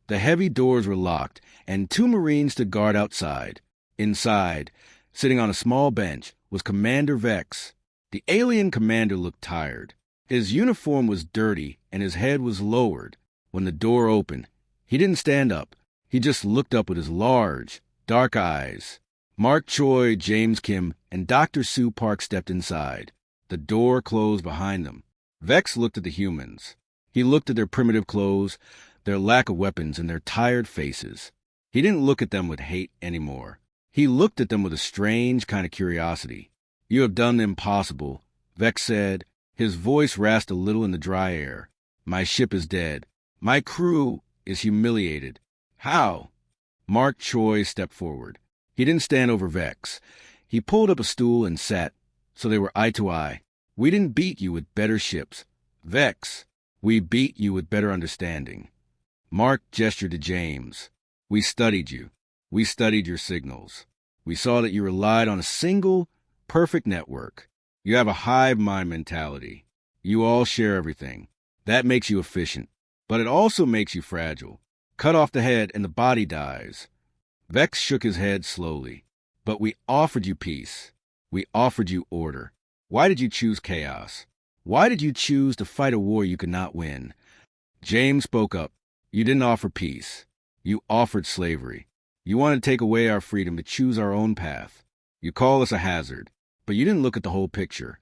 the heavy doors were locked, and 2 Marines stood guard outside. Inside, sitting on a small bench, was Commander Vex. The alien commander looked tired. His uniform was dirty, and his head was lowered. When the door opened, he didn't stand up. He just looked up with his large, dark eyes. Mark Choi, James Kim, and Dr. Sue Park stepped inside. The door closed behind them. Vex looked at the humans. He looked at their primitive clothes, their lack of weapons, and their tired faces. He didn't look at them with hate anymore. He looked at them with a strange kind of curiosity. You have done the impossible, Vex said. His voice rasped a little in the dry air. My ship is dead. My crew is humiliated. How? Mark Choi stepped forward. He didn't stand over Vex. He pulled up a stool and sat, so they were eye to eye. We didn't beat you with better ships, Vex. We beat you with better understanding. Mark gestured to James. We studied you. We studied your signals. We saw that you relied on a single, perfect network. You have a hive mind mentality. You all share everything. That makes you efficient. But it also makes you fragile. Cut off the head and the body dies. Vex shook his head slowly. But we offered you peace. We offered you order. Why did you choose chaos? Why did you choose to fight a war you could not win? James spoke up. You didn't offer peace. You offered slavery. You wanted to take away our freedom to choose our own path. You call us a hazard, but you didn't look at the whole picture.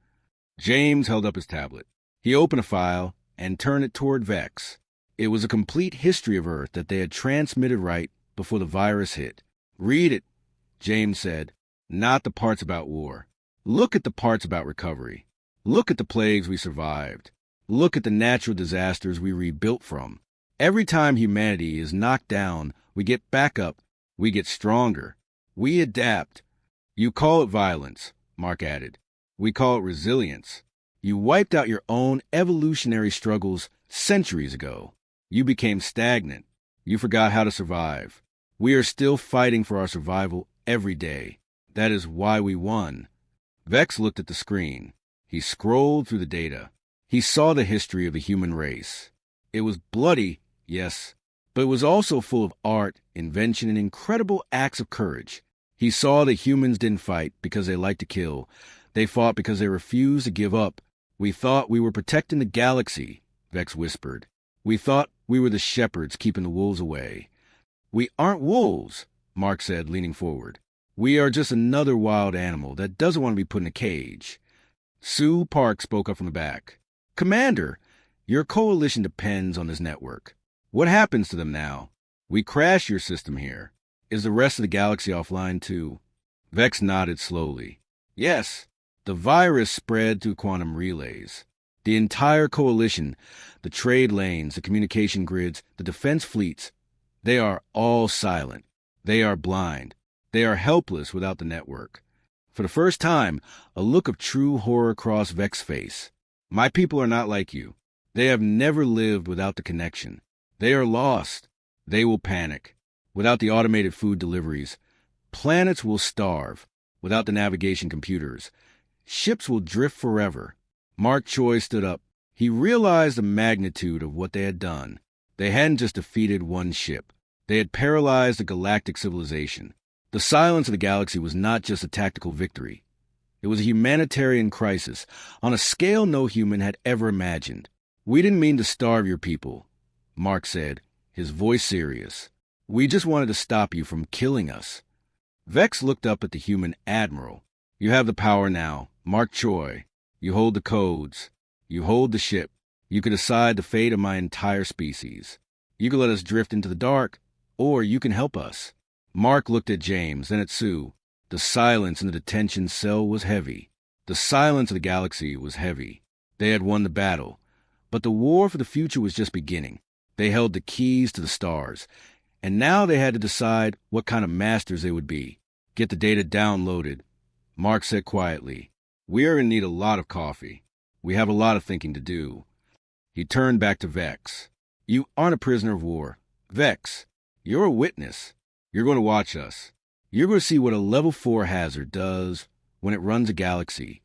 James held up his tablet. He opened a file and turned it toward Vex. It was a complete history of Earth that they had transmitted right before the virus hit. Read it, James said, not the parts about war. Look at the parts about recovery. Look at the plagues we survived. Look at the natural disasters we rebuilt from. Every time humanity is knocked down, we get back up. We get stronger. We adapt. You call it violence, Mark added. We call it resilience. You wiped out your own evolutionary struggles centuries ago. You became stagnant. You forgot how to survive. We are still fighting for our survival every day. That is why we won. Vex looked at the screen. He scrolled through the data. He saw the history of the human race. It was bloody, yes, but it was also full of art, invention, and incredible acts of courage. He saw that humans didn't fight because they liked to kill. They fought because they refused to give up. We thought we were protecting the galaxy, Vex whispered. We thought we were the shepherds keeping the wolves away. We aren't wolves, Mark said, leaning forward. We are just another wild animal that doesn't want to be put in a cage. Sue Park spoke up from the back. Commander, your coalition depends on this network. What happens to them now? We crashed your system here. Is the rest of the galaxy offline too? Vex nodded slowly. Yes, the virus spread through quantum relays. The entire coalition, the trade lanes, the communication grids, the defense fleets, they are all silent. They are blind. They are helpless without the network. For the first time, a look of true horror crossed Vex's face. My people are not like you. They have never lived without the connection. They are lost. They will panic. Without the automated food deliveries, planets will starve. Without the navigation computers, ships will drift forever. Mark Choi stood up. He realized the magnitude of what they had done. They hadn't just defeated one ship. They had paralyzed a galactic civilization. The silence of the galaxy was not just a tactical victory. It was a humanitarian crisis on a scale no human had ever imagined. "We didn't mean to starve your people," Mark said, his voice serious. "We just wanted to stop you from killing us." Vex looked up at the human admiral. "You have the power now, Mark Choi. You hold the codes. You hold the ship. You could decide the fate of my entire species. You could let us drift into the dark, or you can help us." Mark looked at James, then at Sue. The silence in the detention cell was heavy. The silence of the galaxy was heavy. They had won the battle, but the war for the future was just beginning. They held the keys to the stars, and now they had to decide what kind of masters they would be. "Get the data downloaded," Mark said quietly. "We are in need of a lot of coffee. We have a lot of thinking to do." He turned back to Vex. "You aren't a prisoner of war. Vex, you're a witness. You're going to watch us. You're going to see what a level 4 hazard does when it runs a galaxy."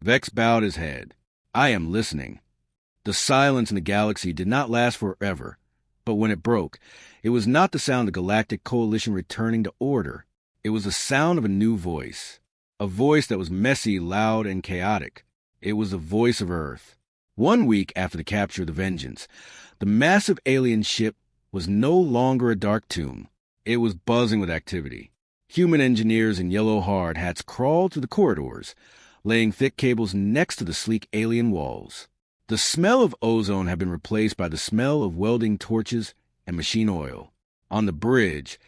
Vex bowed his head. "I am listening." The silence in the galaxy did not last forever, but when it broke, it was not the sound of the Galactic Coalition returning to order. It was the sound of a new voice, a voice that was messy, loud, and chaotic. It was the voice of Earth. 1 week after the capture of the Vengeance, the massive alien ship was no longer a dark tomb. It was buzzing with activity. Human engineers in yellow hard hats crawled through the corridors, laying thick cables next to the sleek alien walls. The smell of ozone had been replaced by the smell of welding torches and machine oil. On the bridge,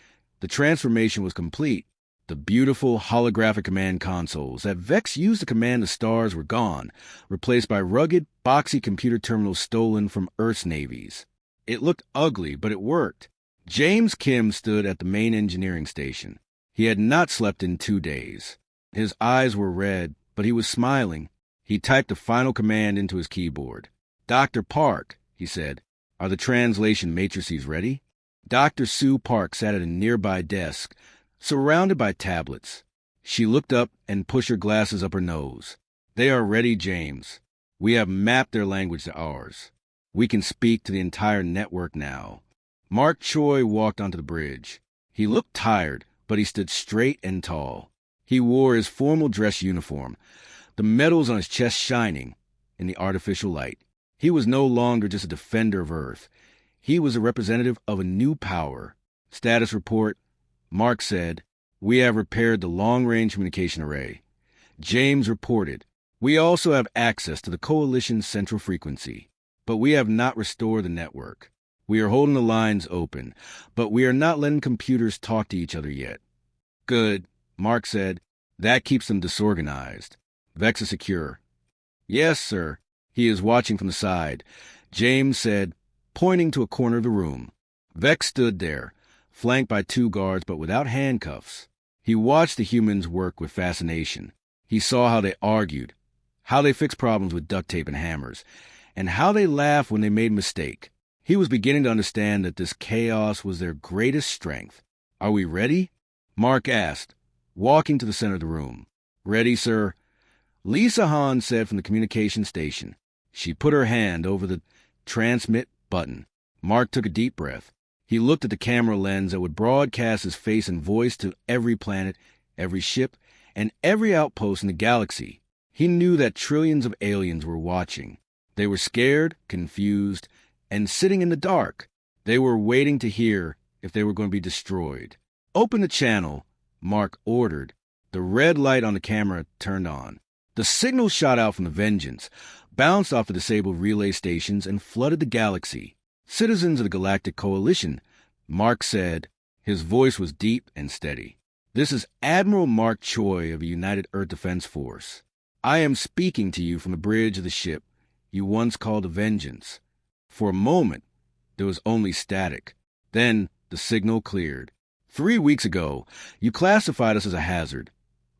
the transformation was complete. The beautiful holographic command consoles that Vex used to command the stars were gone, replaced by rugged, boxy computer terminals stolen from Earth's navies. It looked ugly, but it worked. James Kim stood at the main engineering station. He had not slept in 2 days. His eyes were red, but he was smiling. He typed the final command into his keyboard. "Dr. Park," he said, "are the translation matrices ready?" Dr. Sue Park sat at a nearby desk, surrounded by tablets. She looked up and pushed her glasses up her nose. "They are ready, James. We have mapped their language to ours. We can speak to the entire network now." Mark Choi walked onto the bridge. He looked tired, but he stood straight and tall. He wore his formal dress uniform, the medals on his chest shining in the artificial light. He was no longer just a defender of Earth. He was a representative of a new power. "Status report," Mark said. "We have repaired the long-range communication array." James reported. "We also have access to the Coalition's central frequency, but we have not restored the network. We are holding the lines open, but we are not letting computers talk to each other yet." "Good," Mark said. "That keeps them disorganized. Vex is secure." "Yes, sir. He is watching from the side," James said, pointing to a corner of the room. Vex stood there, flanked by 2 guards but without handcuffs. He watched the humans work with fascination. He saw how they argued, how they fixed problems with duct tape and hammers, and how they laughed when they made a mistake. He was beginning to understand that this chaos was their greatest strength. "Are we ready?" Mark asked, walking to the center of the room. "Ready, sir," Lisa Hahn said from the communication station. She put her hand over the transmit button. Mark took a deep breath. He looked at the camera lens that would broadcast his face and voice to every planet, every ship, and every outpost in the galaxy. He knew that trillions of aliens were watching. They were scared, confused, and sitting in the dark. They were waiting to hear if they were going to be destroyed. "Open the channel," Mark ordered. The red light on the camera turned on. The signal shot out from the Vengeance, bounced off the disabled relay stations, and flooded the galaxy. "Citizens of the Galactic Coalition," Mark said. His voice was deep and steady. "This is Admiral Mark Choi of the United Earth Defense Force. I am speaking to you from the bridge of the ship you once called the Vengeance." For a moment, there was only static. Then the signal cleared. "3 weeks ago, you classified us as a hazard,"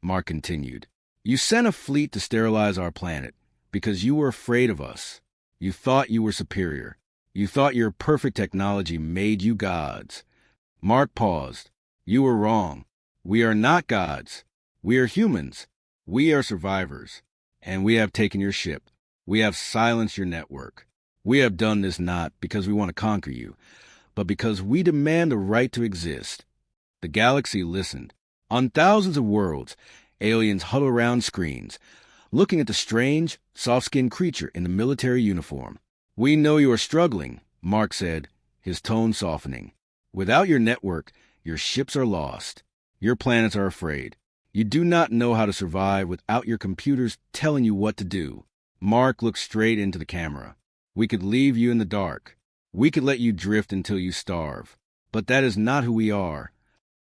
Mark continued. "You sent a fleet to sterilize our planet because you were afraid of us. You thought you were superior. You thought your perfect technology made you gods." Mark paused. "You were wrong. We are not gods. We are humans. We are survivors. And we have taken your ship. We have silenced your network. We have done this not because we want to conquer you, but because we demand the right to exist." The galaxy listened. On thousands of worlds, Aliens huddled around screens, looking at the strange, soft-skinned creature in the military uniform. "We know you are struggling," Mark said, his tone softening. "Without your network, your ships are lost. Your planets are afraid. You do not know how to survive without your computers telling you what to do." Mark looked straight into the camera. "We could leave you in the dark. We could let you drift until you starve. But that is not who we are."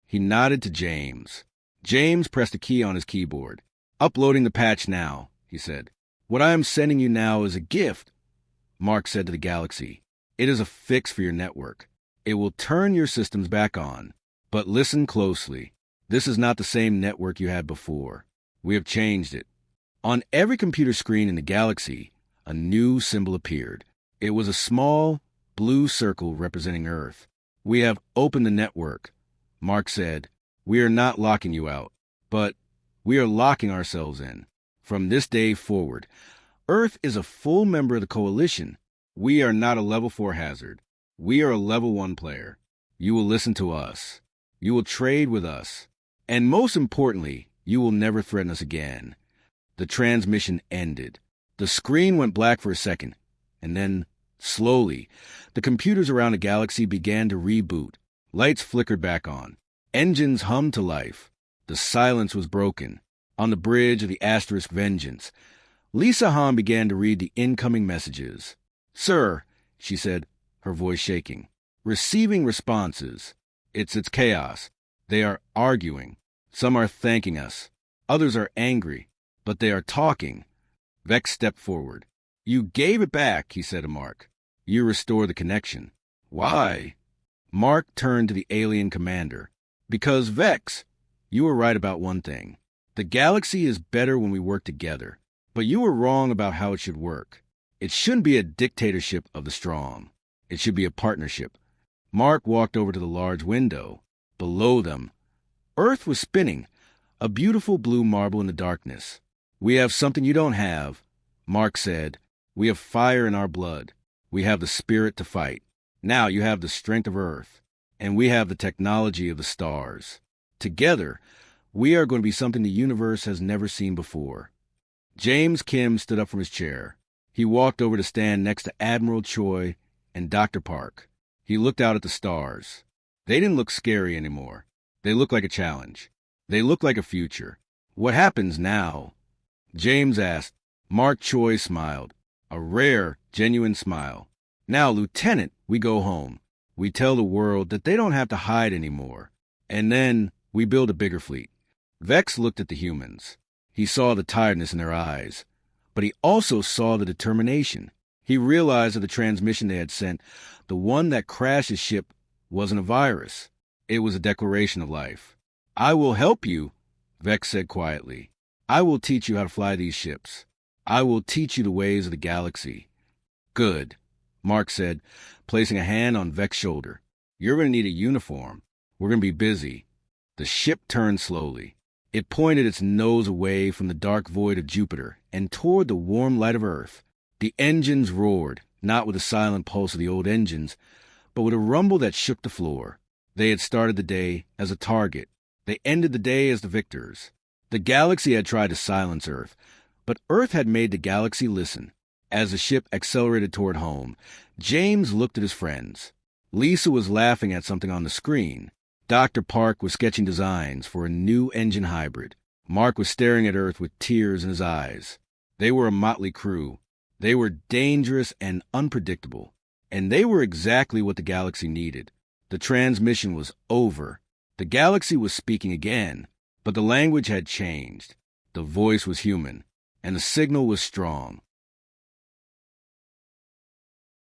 He nodded to James. James pressed a key on his keyboard. "Uploading the patch now," he said. "What I am sending you now is a gift," Mark said to the galaxy. "It is a fix for your network. It will turn your systems back on. But listen closely. This is not the same network you had before. We have changed it." On every computer screen in the galaxy, a new symbol appeared. It was a small, blue circle representing Earth. "We have opened the network," Mark said. "We are not locking you out, but we are locking ourselves in. From this day forward, Earth is a full member of the Coalition. We are not a level 4 hazard. We are a level 1 player. You will listen to us. You will trade with us. And most importantly, you will never threaten us again." The transmission ended. The screen went black for a second, and then, slowly, the computers around the galaxy began to reboot. Lights flickered back on. Engines hummed to life. The silence was broken. On the bridge of the asterisk Vengeance, Lisa Hahn began to read the incoming messages. "Sir," she said, her voice shaking. "Receiving responses. It's chaos. They are arguing. Some are thanking us. Others are angry. But they are talking." Vex stepped forward. "You gave it back," he said to Mark. "You restored the connection." "Why?" Mark turned to the alien commander. "Because, Vex, you were right about one thing. The galaxy is better when we work together. But you were wrong about how it should work. It shouldn't be a dictatorship of the strong. It should be a partnership." Mark walked over to the large window. Below them, Earth was spinning, a beautiful blue marble in the darkness. "We have something you don't have," Mark said. "We have fire in our blood. We have the spirit to fight. Now you have the strength of Earth, and we have the technology of the stars. Together, we are going to be something the universe has never seen before." James Kim stood up from his chair. He walked over to stand next to Admiral Choi and Dr. Park. He looked out at the stars. They didn't look scary anymore. They looked like a challenge. They looked like a future. "What happens now?" James asked. Mark Choi smiled, a rare, genuine smile. "Now, Lieutenant, we go home. We tell the world that they don't have to hide anymore. And then we build a bigger fleet." Vex looked at the humans. He saw the tiredness in their eyes, but he also saw the determination. He realized that the transmission they had sent, the one that crashed his ship, wasn't a virus. It was a declaration of life. "I will help you," Vex said quietly. "I will teach you how to fly these ships. I will teach you the ways of the galaxy." "Good," Mark said, placing a hand on Vex's shoulder. "You're going to need a uniform. We're going to be busy." The ship turned slowly. It pointed its nose away from the dark void of Jupiter and toward the warm light of Earth. The engines roared, not with the silent pulse of the old engines, but with a rumble that shook the floor. They had started the day as a target. They ended the day as the victors. The galaxy had tried to silence Earth, but Earth had made the galaxy listen. As the ship accelerated toward home, James looked at his friends. Lisa was laughing at something on the screen. Dr. Park was sketching designs for a new engine hybrid. Mark was staring at Earth with tears in his eyes. They were a motley crew. They were dangerous and unpredictable. And they were exactly what the galaxy needed. The transmission was over. The galaxy was speaking again, but the language had changed. The voice was human, and the signal was strong.